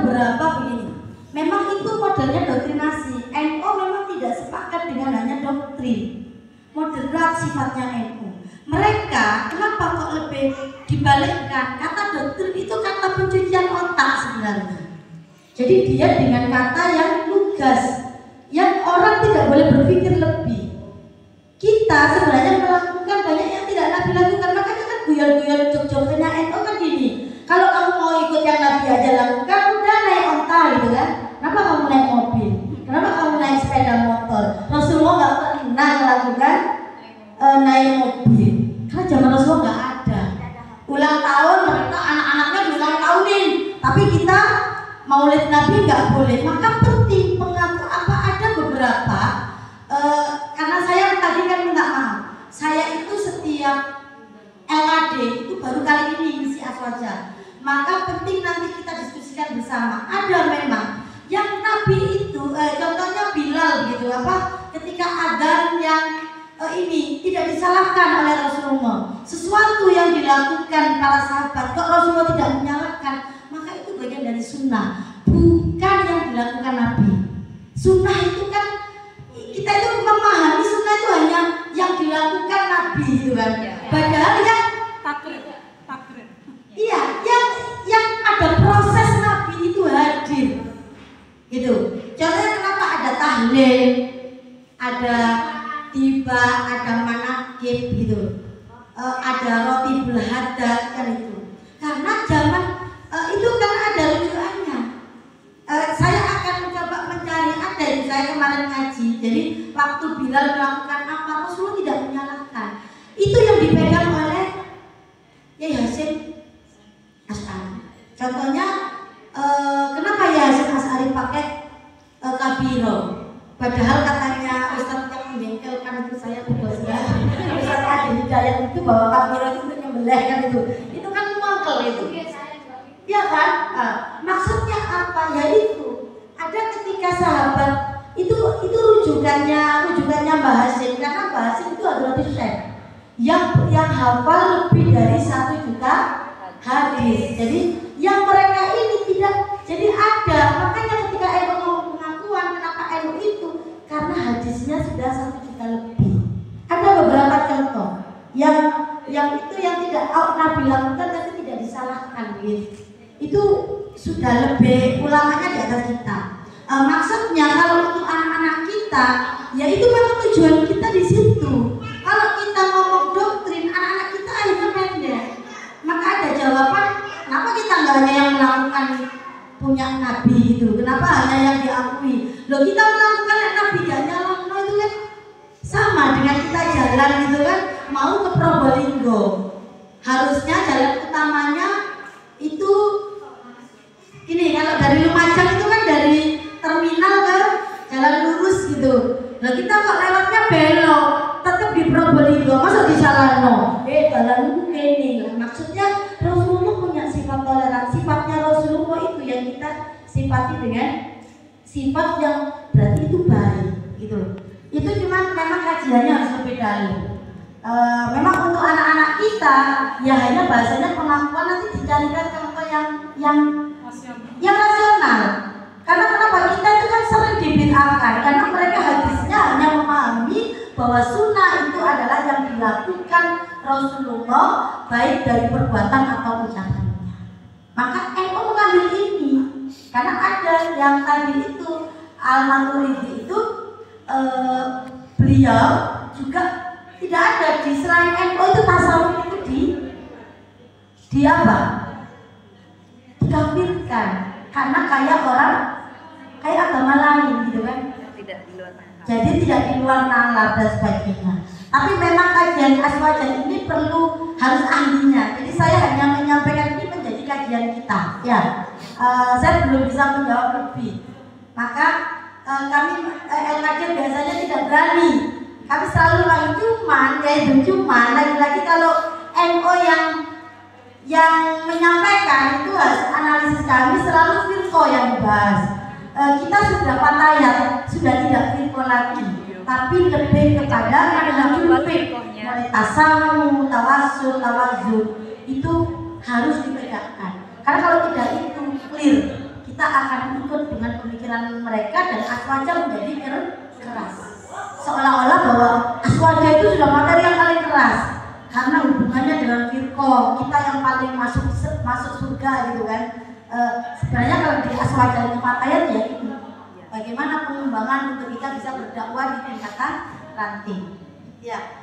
beberapa begini. Memang itu modelnya doktrinasi. NU memang tidak sepakat dengan hanya doktrin. Moderat sifatnya NU. Mereka kenapa kok lebih dibalikkan? Kata doktrin itu kata pencucian otak sebenarnya. Jadi dia dengan kata yang lugas, yang orang tidak boleh berpikir lebih. Kita sebenarnya melakukan banyak yang tidak Nabi lakukan. Makanya kan guyon-guyon jok-joknya NU kan gini. Kalau kamu mau ikut yang Nabi aja lakukan, udah naik onta gitu kan. Kenapa kamu naik mobil? Kenapa kamu naik sepeda motor? Rasulullah nggak pernah lakukan naik mobil. Karena zaman Rasulullah nggak ada. Ulang tahun mereka anak-anaknya ulang tahunin, tapi kita Maulid Nabi nggak boleh. Maka penting pengatur apa ada beberapa. Karena saya tadi kan minta maaf. Saya itu setiap LAD itu baru kali ini misi Aswaja. Maka penting nanti kita diskusikan bersama. Ada memang yang Nabi itu, contohnya Bilal gitu apa? Ketika adzan yang ini tidak disalahkan oleh Rasulullah. Sesuatu yang dilakukan para sahabat, kok Rasulullah tidak menyalahkan, maka itu bagian dari sunnah, bukan yang dilakukan Nabi. Sunnah itu kan kita itu memahami sunnah itu hanya yang dilakukan Nabi gitu kan. Padahal yang takrir. Iya, yang ada proses Nabi itu hadir. Gitu. Contohnya kenapa ada tahlil, ada tiba, ada manakib gitu. Ada roti belhadat kan itu. Karena zaman itu kan ada rujukannya. Saya akan mencoba mencari, ada yang saya kemarin ngaji. Jadi waktu Bilal melakukan apa, Rasulullah tidak menyalahkan. Itu yang dipegang oleh Yai Hasyim Asy'ari. Contohnya kenapa Yai Hasyim Asy'ari pakai kabiro? Padahal katanya Ustaz yang menjengkelkan itu saya bebas ya. Ustaz Adi Hidayat itu bahwa kabiro itu untuk nyembelih kan itu. Itu kan mangkel itu. Ya kan? Maksudnya apa? Ya itu. Ada ketika sahabat itu rujukannya Mbah Hasyim, karena Mbah Hasyim itu adalah syekh yang hafal lebih dari 1 juta hadis. Jadi yang mereka ini tidak, jadi ada. Makanya ketika NU ngomong pengakuan, kenapa NU itu? Karena hadisnya sudah 1 juta lebih. Ada beberapa contoh yang itu yang tidak Nabi lakukan tapi tidak disalahkan gitu. Itu sudah lebih ulamanya di atas kita. Maksudnya kalau untuk anak-anak kita, ya itu memang tujuan kita di situ. Kalau kita ngomong doktrin, anak-anak kita akhirnya pendek. Maka ada jawaban, kenapa kita nggak hanya yang melakukan punya Nabi itu? Kenapa hanya yang diakui? Loh kita melakukan yang Nabi gak nyalon, itu kan sama dengan kita jalan gitu kan, mau ke Probolinggo. Harusnya jalan utamanya itu ini, kalau dari Lumajang itu kan dari terminal ke jalan lurus gitu. Nah kita kok lewatnya belok, tetap di Probolinggo, masa di Salano? Jalan ini lah. Maksudnya Rasulullah punya sifat toleransi. Sifatnya Rasulullah itu yang kita sifati dengan sifat yang berarti itu baik gitu. Itu cuma memang kajiannya harus berbeda. Memang untuk anak-anak kita ya hanya bahasanya pengakuan, nanti dicarikan contoh yang rasional. Karena kenapa kita itu kan sering dibid'ahkan, karena mereka hadisnya hanya memahami bahwa sunnah itu adalah yang dilakukan Rasulullah baik dari perbuatan atau ucapannya. Maka NU mengambil ini karena ada yang tadi itu Al-Maturidi itu beliau juga tidak ada di selain NU itu tasawuf itu di apa? Dikafirkan karena kayak agama lain gitu kan. Tidak di luar nalar. Jadi tidak di luar nalar dan sebagainya. Tapi memang kajian Aswaja ini harus ahlinya. Jadi saya hanya menyampaikan ini menjadi kajian kita. Ya, saya belum bisa menjawab lebih. Maka kami LKJ biasanya tidak berani. Kami selalu cuman lagi-lagi kalau NO yang menyampaikan itu analisis kami selalu firqo yang dibahas. Kita sudah fatayat, sudah tidak firqo lagi, tapi lebih kepada manhajul fiqh, mulai tasamu, tawassul, tawazzul itu harus ditegakkan. Karena kalau tidak itu clear, kita kita akan ikut dengan pemikiran mereka dan aswaja menjadi keras. Seolah-olah bahwa aswaja itu sudah materi yang paling keras karena hubungannya dengan firqah, kita yang paling masuk surga gitu kan. Sebenarnya kalau di aswaja itu pakaian ya itu bagaimana pengembangan untuk kita bisa berdakwah di tingkatan ranting. Ya.